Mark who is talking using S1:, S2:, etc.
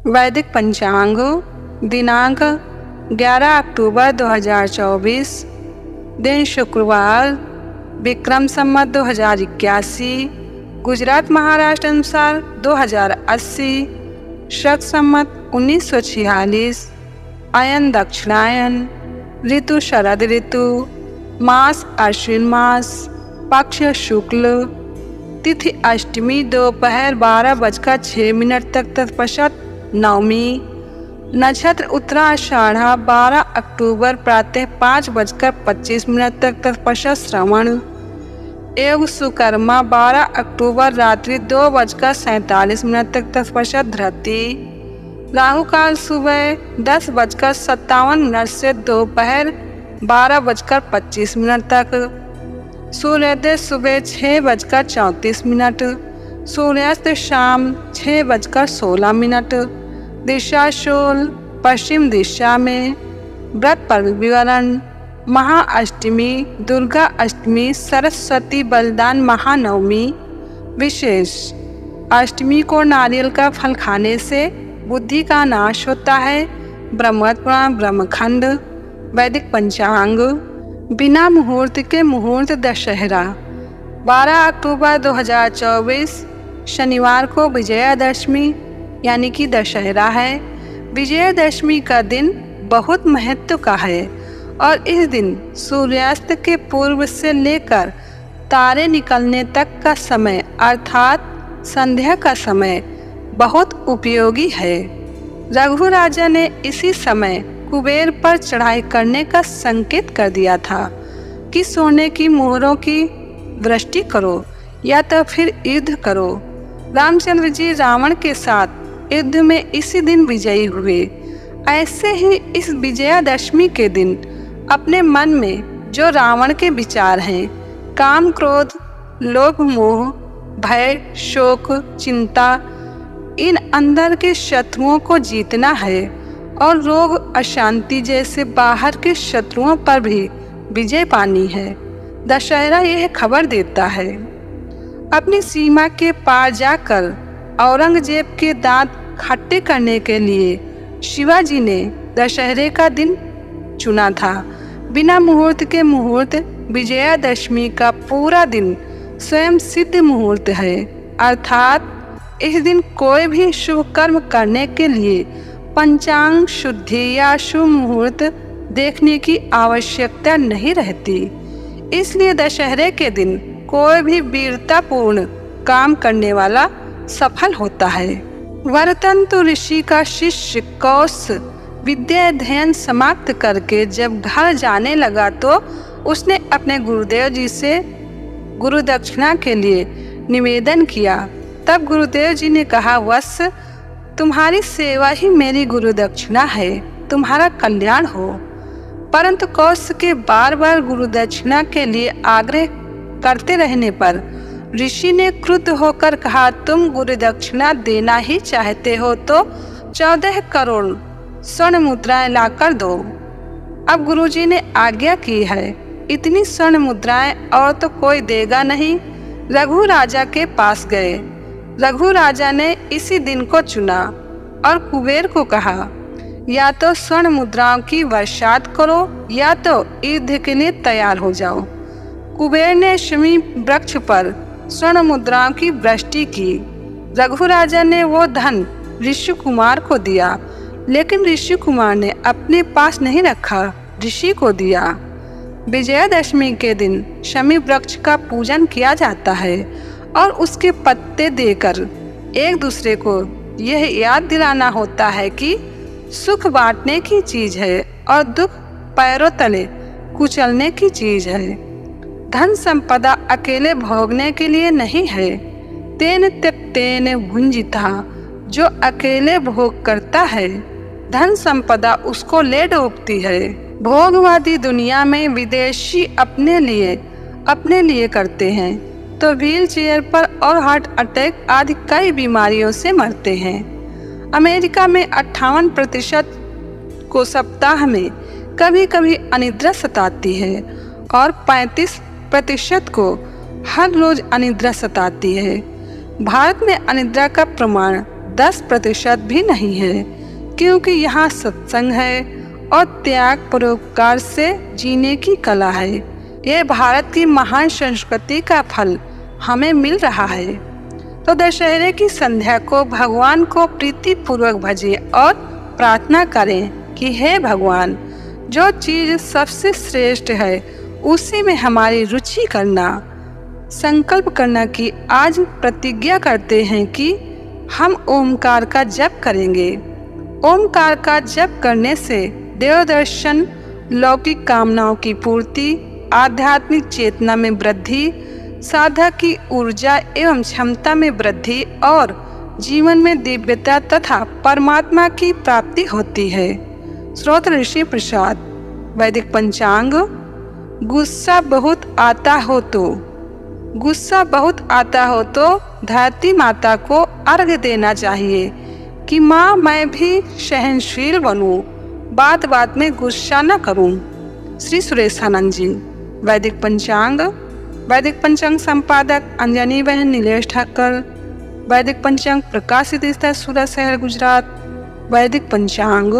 S1: वैदिक पंचांग दिनांक 11 अक्टूबर 2024, दिन शुक्रवार, विक्रम संवत 2081, गुजरात महाराष्ट्र अनुसार 2080, शक संवत 1946, अयन दक्षिणायन, ऋतु शरद ऋतु, मास अश्विन मास, पक्ष शुक्ल, तिथि अष्टमी दोपहर 12:06 तक तत्पश्चात नवमी, नक्षत्र उत्तराषाढ़ा 12 अक्टूबर प्रातः 5:25 तक तत्पश्चात श्रवण, योग सुकर्मा 12 अक्टूबर रात्रि 2:47 तक तत्पश्चात धृति, राहु काल सुबह 10:57 से दोपहर 12:25 तक, सूर्योदय सुबह 6:34, सूर्यास्त शाम 6:16, दिशा शूल पश्चिम दिशा में, व्रत पर्व विवरण, महाअष्टमी, दुर्गा अष्टमी, सरस्वती बलिदान महानवमी। विशेष, अष्टमी को नारियल का फल खाने से बुद्धि का नाश होता है। ब्रह्मपुराण ब्रह्मखंड। वैदिक पंचांग बिना मुहूर्त के मुहूर्त दशहरा 12 अक्टूबर 2024, शनिवार को विजयादशमी यानी कि दशहरा है। विजयादशमी का दिन बहुत महत्व का है और इस दिन सूर्यास्त के पूर्व से लेकर तारे निकलने तक का समय अर्थात संध्या का समय बहुत उपयोगी है। रघु राजा ने इसी समय कुबेर पर चढ़ाई करने का संकेत कर दिया था कि सोने की मोहरों की वृष्टि करो या तो फिर युद्ध करो। रामचंद्र जी रावण के साथ युद्ध में इसी दिन विजयी हुए। ऐसे ही इस विजयादशमी के दिन अपने मन में जो रावण के विचार हैं, काम क्रोध लोभ मोह भय शोक चिंता, इन अंदर के शत्रुओं को जीतना है और रोग अशांति जैसे बाहर के शत्रुओं पर भी विजय पानी है। दशहरा यह खबर देता है। अपनी सीमा के पार जाकर औरंगजेब के दांत खट्टे करने के लिए शिवाजी ने दशहरे का दिन चुना था। बिना मुहूर्त के मुहूर्त विजयादशमी का पूरा दिन स्वयं सिद्ध मुहूर्त है, अर्थात इस दिन कोई भी शुभ कर्म करने के लिए पंचांग शुद्धि या शुभ मुहूर्त देखने की आवश्यकता नहीं रहती। इसलिए दशहरे के दिन कोई भी वीरतापूर्ण काम करने वाला सफल होता है। वरतंतु ऋषि का शिष्य कौश विद्या अध्ययन समाप्त करके जब घर जाने लगा तो उसने अपने गुरुदेव जी से गुरु दक्षिणा के लिए निवेदन किया। तब गुरुदेव जी ने कहा, वत्स, तुम्हारी सेवा ही मेरी गुरु दक्षिणा है, तुम्हारा कल्याण हो। परंतु कौश के बार बार गुरु दक्षिणा के लिए आग्रह करते रहने पर ऋषि ने क्रुद्ध होकर कहा, तुम गुरु दक्षिणा देना ही चाहते हो तो 14 करोड़ स्वर्ण मुद्राएं लाकर दो। अब गुरुजी ने आज्ञा की है, इतनी स्वर्ण मुद्राएं और तो कोई देगा नहीं। रघु राजा के पास गए। रघु राजा ने इसी दिन को चुना और कुबेर को कहा, या तो स्वर्ण मुद्राओं की वर्षात करो या तो युद्ध के लिए तैयार हो जाओ। कुबेर ने शमी वृक्ष पर स्वर्ण मुद्राओं की वृष्टि की। रघु राजा ने वो धन ऋषि कुमार को दिया, लेकिन ऋषि कुमार ने अपने पास नहीं रखा, ऋषि को दिया। विजयादशमी के दिन शमी वृक्ष का पूजन किया जाता है और उसके पत्ते देकर एक दूसरे को यह याद दिलाना होता है कि सुख बांटने की चीज है और दुख पैरों तले कुचलने की चीज है। धन संपदा अकेले भोगने के लिए नहीं है। तेन त्यक्तेन भुंजिता, जो अकेले भोग करता है धन संपदा उसको ले डूबती है। भोगवादी दुनिया में विदेशी अपने लिए करते हैं तो व्हील चेयर पर और हार्ट अटैक आदि कई बीमारियों से मरते हैं। अमेरिका में 58% को सप्ताह में कभी कभी अनिद्रा सताती है और 35% को हर रोज अनिद्रा सताती है। भारत में अनिद्रा का प्रमाण 10% भी नहीं है, क्योंकि यहाँ सत्संग है और त्याग परोपकार से जीने की कला है। ये भारत की महान संस्कृति का फल हमें मिल रहा है। तो दशहरे की संध्या को भगवान को प्रीति पूर्वक भजें और प्रार्थना करें कि हे भगवान, जो चीज सबसे श्रेष्ठ है उसी में हमारी रुचि करना। संकल्प करना कि आज प्रतिज्ञा करते हैं कि हम ओमकार का जप करेंगे। ओमकार का जप करने से देव दर्शन, लौकिक कामनाओं की पूर्ति, आध्यात्मिक चेतना में वृद्धि, साधक की ऊर्जा एवं क्षमता में वृद्धि और जीवन में दिव्यता तथा परमात्मा की प्राप्ति होती है। स्रोत ऋषि प्रसाद। वैदिक पंचांग। गुस्सा बहुत आता हो तो धरती माता को अर्घ्य देना चाहिए कि माँ मैं भी सहनशील बनूं, बात बात में गुस्सा न करूं। श्री सुरेशानंद जी। वैदिक पंचांग। वैदिक पंचांग संपादक अंजनी बहन नीलेश ठाकर। वैदिक पंचांग प्रकाशित सूरत शहर गुजरात। वैदिक पंचांग।